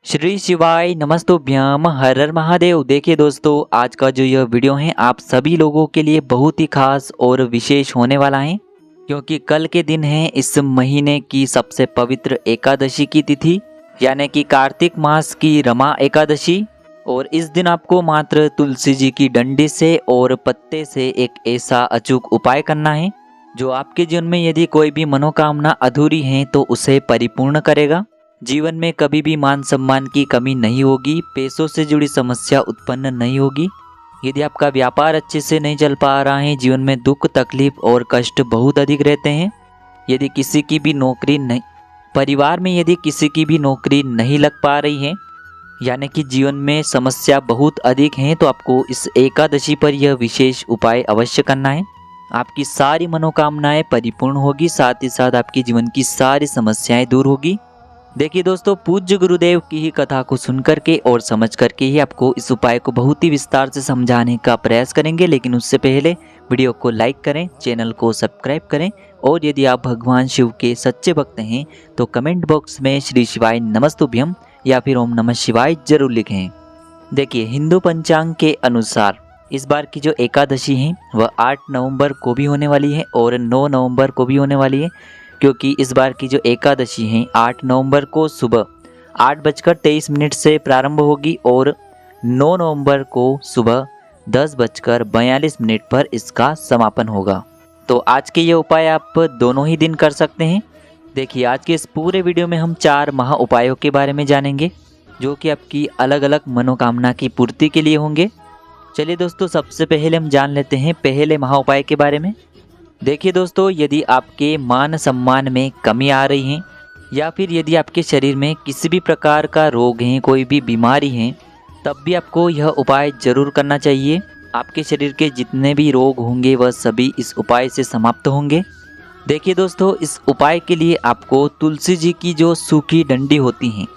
श्री शिवाय नमस्तुभ्यम हर हर महादेव। देखिए दोस्तों, आज का जो यह वीडियो है आप सभी लोगों के लिए बहुत ही खास और विशेष होने वाला है, क्योंकि कल के दिन है इस महीने की सबसे पवित्र एकादशी की तिथि, यानी कि कार्तिक मास की रमा एकादशी। और इस दिन आपको मात्र तुलसी जी की डंडी से और पत्ते से एक ऐसा अचूक उपाय करना है जो आपके जीवन में यदि कोई भी मनोकामना अधूरी है तो उसे परिपूर्ण करेगा। जीवन में कभी भी मान सम्मान की कमी नहीं होगी, पैसों से जुड़ी समस्या उत्पन्न नहीं होगी। यदि आपका व्यापार अच्छे से नहीं चल पा रहा है, जीवन में दुख तकलीफ और कष्ट बहुत अधिक रहते हैं, यदि किसी की भी नौकरी नहीं, परिवार में यदि किसी की भी नौकरी नहीं लग पा रही है, यानी कि जीवन में समस्या बहुत अधिक है, तो आपको इस एकादशी पर यह विशेष उपाय अवश्य करना है। आपकी सारी मनोकामनाएं परिपूर्ण होगी, साथ ही साथ आपके जीवन की सारी समस्याएं दूर होगी। देखिए दोस्तों, पूज्य गुरुदेव की ही कथा को सुन करके और समझ करके ही आपको इस उपाय को बहुत ही विस्तार से समझाने का प्रयास करेंगे। लेकिन उससे पहले वीडियो को लाइक करें, चैनल को सब्सक्राइब करें, और यदि आप भगवान शिव के सच्चे भक्त हैं तो कमेंट बॉक्स में श्री शिवाय नमस्तुभ्यम या फिर ओम नमः शिवाय जरूर लिखें। देखिए, हिंदू पंचांग के अनुसार इस बार की जो एकादशी है वह 8 नवंबर को भी होने वाली है और 9 नवंबर को भी होने वाली है, क्योंकि इस बार की जो एकादशी है 8 नवंबर को सुबह 8:23 से प्रारंभ होगी और 9 नवंबर को सुबह 10:42 पर इसका समापन होगा। तो आज के ये उपाय आप दोनों ही दिन कर सकते हैं। देखिए, आज के इस पूरे वीडियो में हम 4 महा उपायों के बारे में जानेंगे जो कि आपकी अलग अलग मनोकामना की पूर्ति के लिए होंगे। चलिए दोस्तों, सबसे पहले हम जान लेते हैं पहले महा उपाय के बारे में। देखिए दोस्तों, यदि आपके मान सम्मान में कमी आ रही है या फिर यदि आपके शरीर में किसी भी प्रकार का रोग है, कोई भी बीमारी है, तब भी आपको यह उपाय जरूर करना चाहिए। आपके शरीर के जितने भी रोग होंगे वह सभी इस उपाय से समाप्त होंगे। देखिए दोस्तों, इस उपाय के लिए आपको तुलसी जी की जो सूखी डंडी होती हैं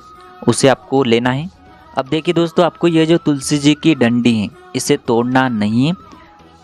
उसे आपको लेना है। अब देखिए दोस्तों, आपको यह जो तुलसी जी की डंडी है इसे तोड़ना नहीं है।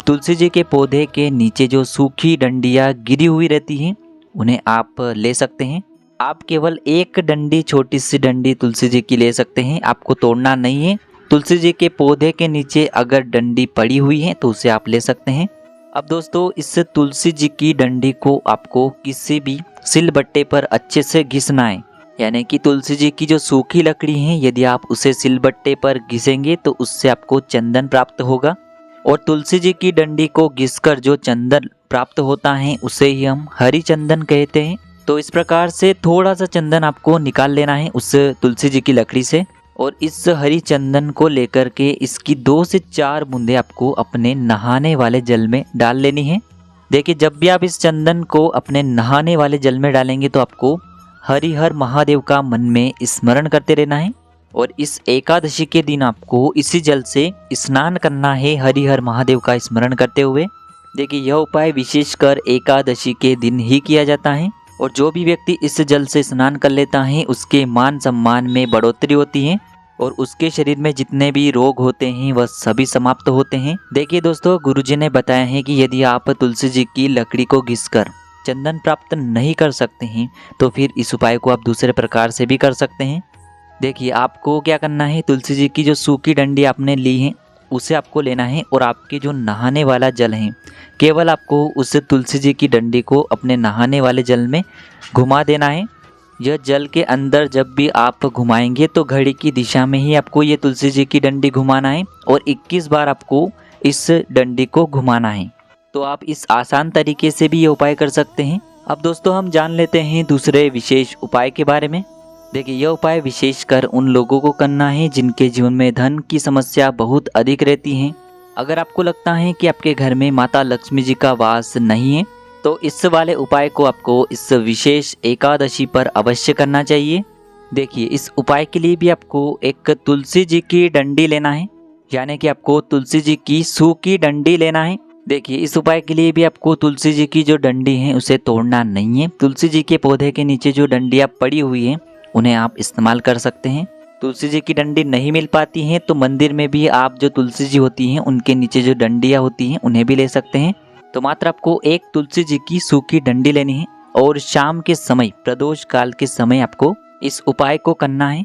तुलसी जी के पौधे के नीचे जो सूखी डंडियाँ गिरी हुई रहती हैं उन्हें आप ले सकते हैं। आप केवल एक डंडी, छोटी सी डंडी तुलसी जी की ले सकते हैं, आपको तोड़ना नहीं है। तुलसी जी के पौधे के नीचे अगर डंडी पड़ी हुई है तो उसे आप ले सकते हैं। अब दोस्तों, इस तुलसी जी की डंडी को आपको किसी भी सिलबट्टे पर अच्छे से घिसना है, यानी कि तुलसी जी की जो सूखी लकड़ी है यदि आप उसे सिलबट्टे पर घिसेंगे तो उससे आपको चंदन प्राप्त होगा। और तुलसी जी की डंडी को घिसकर जो चंदन प्राप्त होता है उसे ही हम हरी चंदन कहते हैं। तो इस प्रकार से थोड़ा सा चंदन आपको निकाल लेना है उस तुलसी जी की लकड़ी से, और इस हरी चंदन को लेकर के इसकी 2 से 4 बूंदे आपको अपने नहाने वाले जल में डाल लेनी है। देखिए, जब भी आप इस चंदन को अपने नहाने वाले जल में डालेंगे तो आपको हरिहर महादेव का मन में स्मरण करते रहना है, और इस एकादशी के दिन आपको इसी जल से स्नान करना है हरिहर महादेव का स्मरण करते हुए। देखिए, यह उपाय विशेषकर एकादशी के दिन ही किया जाता है, और जो भी व्यक्ति इस जल से स्नान कर लेता है उसके मान सम्मान में बढ़ोतरी होती है और उसके शरीर में जितने भी रोग होते हैं वह सभी समाप्त होते हैं। देखिए दोस्तों, गुरुजी ने बताया है कि यदि आप तुलसी जी की लकड़ी को घिसकर चंदन प्राप्त नहीं कर सकते हैं तो फिर इस उपाय को आप दूसरे प्रकार से भी कर सकते हैं। देखिए, आपको क्या करना है, तुलसी जी की जो सूखी डंडी आपने ली है उसे आपको लेना है, और आपके जो नहाने वाला जल है केवल आपको उस तुलसी जी की डंडी को अपने नहाने वाले जल में घुमा देना है। यह जल के अंदर जब भी आप घुमाएंगे तो घड़ी की दिशा में ही आपको ये तुलसी जी की डंडी घुमाना है, और 21 बार आपको इस डंडी को घुमाना है। तो आप इस आसान तरीके से भी ये उपाय कर सकते हैं। अब दोस्तों, हम जान लेते हैं दूसरे विशेष उपाय के बारे में। देखिए, यह उपाय विशेषकर उन लोगों को करना है जिनके जीवन में धन की समस्या बहुत अधिक रहती है। अगर आपको लगता है कि आपके घर में माता लक्ष्मी जी का वास नहीं है तो इस वाले उपाय को आपको इस विशेष एकादशी पर अवश्य करना चाहिए। देखिए, इस उपाय के लिए भी आपको एक तुलसी जी की डंडी लेना है, यानी कि आपको तुलसी जी की सूखी डंडी लेना है। देखिए, इस उपाय के लिए भी आपको तुलसी जी की जो डंडी है उसे तोड़ना नहीं है। तुलसी जी के पौधे के नीचे जो डंडियाँ पड़ी हुई हैं उन्हें आप इस्तेमाल कर सकते हैं। तुलसी जी की डंडी नहीं मिल पाती हैं तो मंदिर में भी आप जो तुलसी जी होती हैं उनके नीचे जो डंडियाँ होती हैं उन्हें भी ले सकते हैं। तो मात्र आपको एक तुलसी जी की सूखी डंडी लेनी है और शाम के समय, प्रदोष काल के समय आपको इस उपाय को करना है।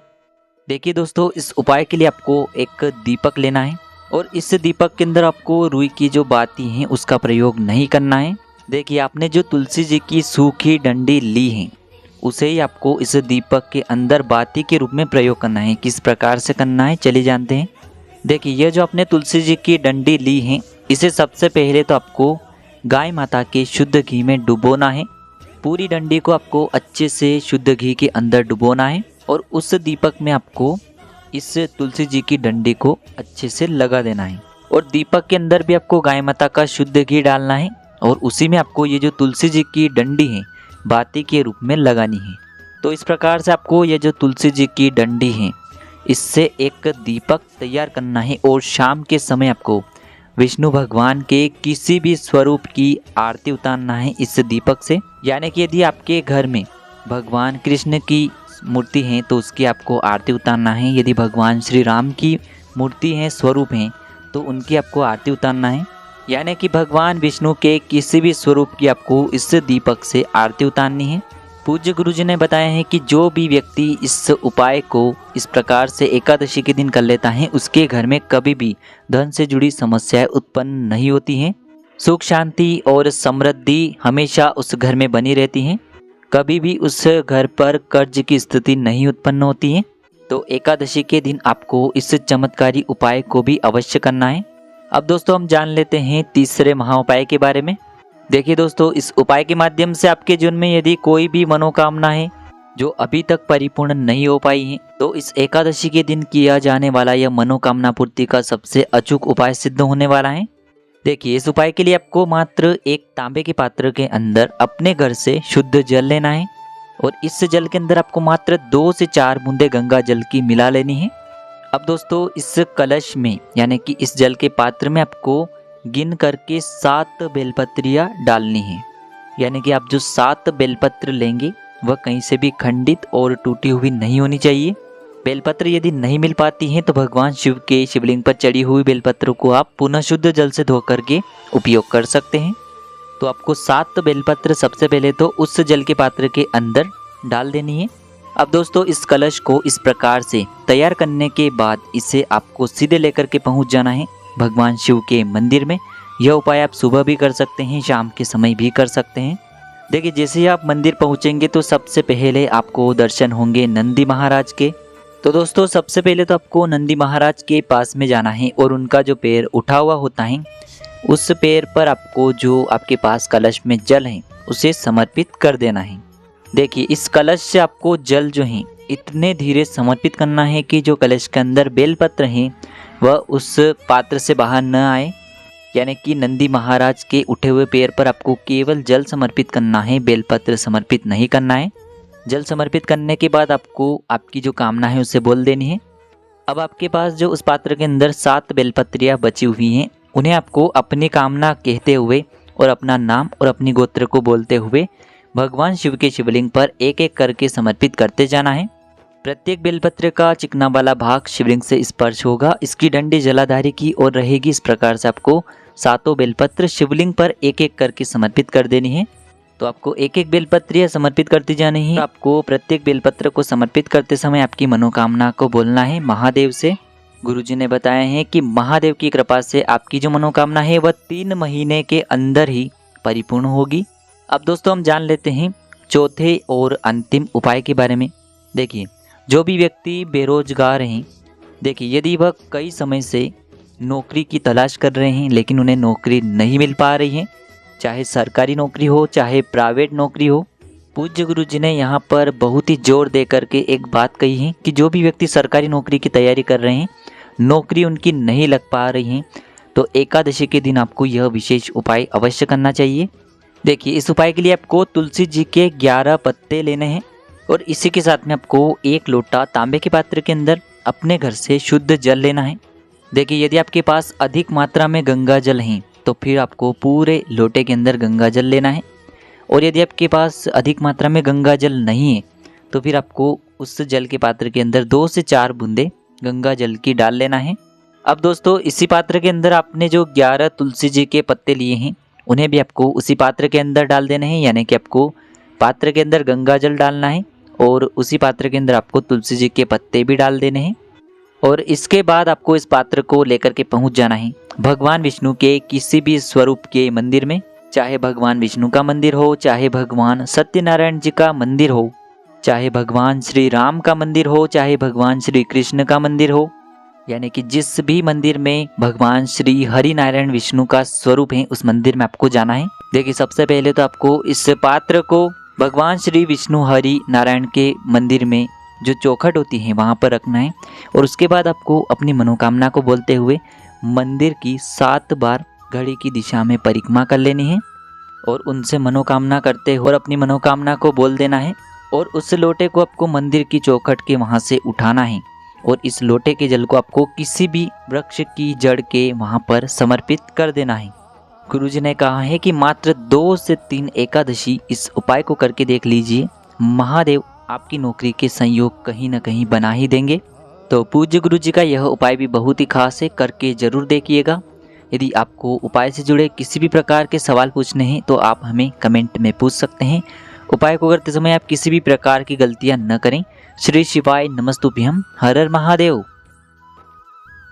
देखिए दोस्तों, इस उपाय के लिए आपको एक दीपक लेना है और इस दीपक के अंदर आपको रुई की जो बाती हैं उसका प्रयोग नहीं करना है। देखिए, आपने जो तुलसी जी की सूखी डंडी ली है उसे ही आपको इस दीपक के अंदर बाती के रूप में प्रयोग करना है। किस प्रकार से करना है चलिए जानते हैं। देखिए, ये जो आपने तुलसी जी की डंडी ली है इसे सबसे पहले तो आपको गाय माता के शुद्ध घी में डुबोना है। पूरी डंडी को आपको अच्छे से शुद्ध घी के अंदर डुबोना है और उस दीपक में आपको इस तुलसी जी की डंडी को अच्छे से लगा देना है और दीपक के अंदर भी आपको गाय माता का शुद्ध घी डालना है और उसी में आपको ये जो तुलसी जी की डंडी है बाती के रूप में लगानी है। तो इस प्रकार से आपको ये जो तुलसी जी की डंडी है इससे एक दीपक तैयार करना है और शाम के समय आपको विष्णु भगवान के किसी भी स्वरूप की आरती उतारना है इस दीपक से। यानी कि यदि आपके घर में भगवान कृष्ण की मूर्ति है तो उसकी आपको आरती उतारना है। यदि भगवान श्री राम की मूर्ति है, स्वरूप हैं, तो उनकी आपको आरती उतारना है। यानी कि भगवान विष्णु के किसी भी स्वरूप की आपको इस दीपक से आरती उतारनी है। पूज्य गुरुजी ने बताया है कि जो भी व्यक्ति इस उपाय को इस प्रकार से एकादशी के दिन कर लेता है उसके घर में कभी भी धन से जुड़ी समस्याएं उत्पन्न नहीं होती हैं। सुख शांति और समृद्धि हमेशा उस घर में बनी रहती हैं। कभी भी उस घर पर कर्ज की स्थिति नहीं उत्पन्न होती है। तो एकादशी के दिन आपको इस चमत्कारी उपाय को भी अवश्य करना है। अब दोस्तों हम जान लेते हैं तीसरे महाउपाय के बारे में। देखिए दोस्तों, इस उपाय के माध्यम से आपके जीवन में यदि कोई भी मनोकामना है जो अभी तक परिपूर्ण नहीं हो पाई है तो इस एकादशी के दिन किया जाने वाला यह मनोकामना पूर्ति का सबसे अचूक उपाय सिद्ध होने वाला है। देखिए, इस उपाय के लिए आपको मात्र एक तांबे के पात्र के अंदर अपने घर से शुद्ध जल लेना है और इस जल के अंदर आपको मात्र 2 से 4 बूंदे गंगा जल की मिला लेनी है। अब दोस्तों, इस कलश में यानी कि इस जल के पात्र में आपको गिन करके 7 बेलपत्रियां डालनी है। यानी कि आप जो 7 बेलपत्र लेंगे वह कहीं से भी खंडित और टूटी हुई नहीं होनी चाहिए। बेलपत्र यदि नहीं मिल पाती हैं तो भगवान शिव के शिवलिंग पर चढ़ी हुई बेलपत्र को आप पुनः शुद्ध जल से धो करके उपयोग कर सकते हैं। तो आपको 7 बेलपत्र सबसे पहले तो उस जल के पात्र के अंदर डाल देनी है। अब दोस्तों, इस कलश को इस प्रकार से तैयार करने के बाद इसे आपको सीधे लेकर के पहुंच जाना है भगवान शिव के मंदिर में। यह उपाय आप सुबह भी कर सकते हैं, शाम के समय भी कर सकते हैं। देखिए, जैसे ही आप मंदिर पहुंचेंगे तो सबसे पहले आपको दर्शन होंगे नंदी महाराज के। तो दोस्तों, सबसे पहले तो आपको नंदी महाराज के पास में जाना है और उनका जो पैर उठा हुआ होता है उस पैर पर आपको जो आपके पास कलश में जल है उसे समर्पित कर देना है। देखिए, इस कलश से आपको जल जो है इतने धीरे समर्पित करना है कि जो कलश के अंदर बेलपत्र हैं वह उस पात्र से बाहर न आए। यानी कि नंदी महाराज के उठे हुए पैर पर आपको केवल जल समर्पित करना है, बेलपत्र समर्पित नहीं करना है। जल समर्पित करने के बाद आपको आपकी जो कामना है उसे बोल देनी है। अब आपके पास जो उस पात्र के अंदर 7 बेलपत्रियां बची हुई हैं उन्हें आपको अपनी कामना कहते हुए और अपना नाम और अपनी गोत्र को बोलते हुए भगवान शिव के शिवलिंग पर एक एक करके समर्पित करते जाना है। प्रत्येक बेलपत्र का चिकना वाला भाग शिवलिंग से स्पर्श होगा। इसकी डंडी जलाधारी की ओर रहेगी। इस प्रकार से आपको 7 बेलपत्र शिवलिंग पर एक एक करके समर्पित कर देनी है। तो आपको एक एक बेलपत्र समर्पित करती जानी है। आपको प्रत्येक बेलपत्र को समर्पित करते समय आपकी मनोकामना को बोलना है महादेव से। गुरुजी ने बताया है कि महादेव की कृपा से आपकी जो मनोकामना है वह 3 महीने के अंदर ही परिपूर्ण होगी। अब दोस्तों हम जान लेते हैं चौथे और अंतिम उपाय के बारे में। देखिए, जो भी व्यक्ति बेरोजगार हैं, देखिए यदि वह कई समय से नौकरी की तलाश कर रहे हैं लेकिन उन्हें नौकरी नहीं मिल पा रही है, चाहे सरकारी नौकरी हो चाहे प्राइवेट नौकरी हो, पूज्य गुरु जी ने यहाँ पर बहुत ही जोर दे करके एक बात कही है कि जो भी व्यक्ति सरकारी नौकरी की तैयारी कर रहे हैं, नौकरी उनकी नहीं लग पा रही है, तो एकादशी के दिन आपको यह विशेष उपाय अवश्य करना चाहिए। देखिए, इस उपाय के लिए आपको तुलसी जी के 11 पत्ते लेने हैं और इसी के साथ में आपको 1 लोटा तांबे के पात्र के अंदर अपने घर से शुद्ध जल लेना है। देखिए, यदि आपके पास अधिक मात्रा में गंगा जल है तो फिर आपको पूरे लोटे के अंदर गंगा जल लेना है और यदि आपके पास अधिक मात्रा में गंगा जल नहीं है तो फिर आपको उस जल के पात्र के अंदर 2 से 4 बूंदे गंगा जल की डाल लेना है। अब दोस्तों, इसी पात्र के अंदर आपने जो 11 तुलसी जी के पत्ते लिए हैं उन्हें भी आपको उसी पात्र के अंदर डाल देने हैं। यानी कि आपको पात्र के अंदर गंगा जल डालना है और उसी पात्र के अंदर आपको तुलसी जी के पत्ते भी डाल देने हैं। और इसके बाद आपको इस पात्र को लेकर के पहुंच जाना है भगवान विष्णु के किसी भी स्वरूप के मंदिर में, चाहे भगवान विष्णु का मंदिर हो, चाहे भगवान सत्यनारायण जी का मंदिर हो, चाहे भगवान श्री राम का मंदिर हो, चाहे भगवान श्री कृष्ण का मंदिर हो, यानी कि जिस भी मंदिर में भगवान श्री हरि नारायण विष्णु का स्वरूप है उस मंदिर में आपको जाना है। देखिए सबसे पहले तो आपको इस पात्र को भगवान श्री विष्णु हरि नारायण के मंदिर में जो चौखट होती है वहाँ पर रखना है और उसके बाद आपको अपनी मनोकामना को बोलते हुए मंदिर की 7 बार घड़ी की दिशा में परिक्रमा कर लेनी है और उनसे मनोकामना करते हुए और अपनी मनोकामना को बोल देना है। और उस लोटे को आपको मंदिर की चौखट के वहाँ से उठाना है और इस लोटे के जल को आपको किसी भी वृक्ष की जड़ के वहाँ पर समर्पित कर देना है। गुरुजी ने कहा है कि मात्र 2 से 3 एकादशी इस उपाय को करके देख लीजिए, महादेव आपकी नौकरी के संयोग कहीं ना कहीं बना ही देंगे। तो पूज्य गुरुजी का यह उपाय भी बहुत ही खास है, करके जरूर देखिएगा। यदि आपको उपाय से जुड़े किसी भी प्रकार के सवाल पूछने हैं तो आप हमें कमेंट में पूछ सकते हैं। उपाय को करते समय आप किसी भी प्रकार की गलतियां न करें। श्री शिवाय नमस्तुभ्यम। हर हर महादेव।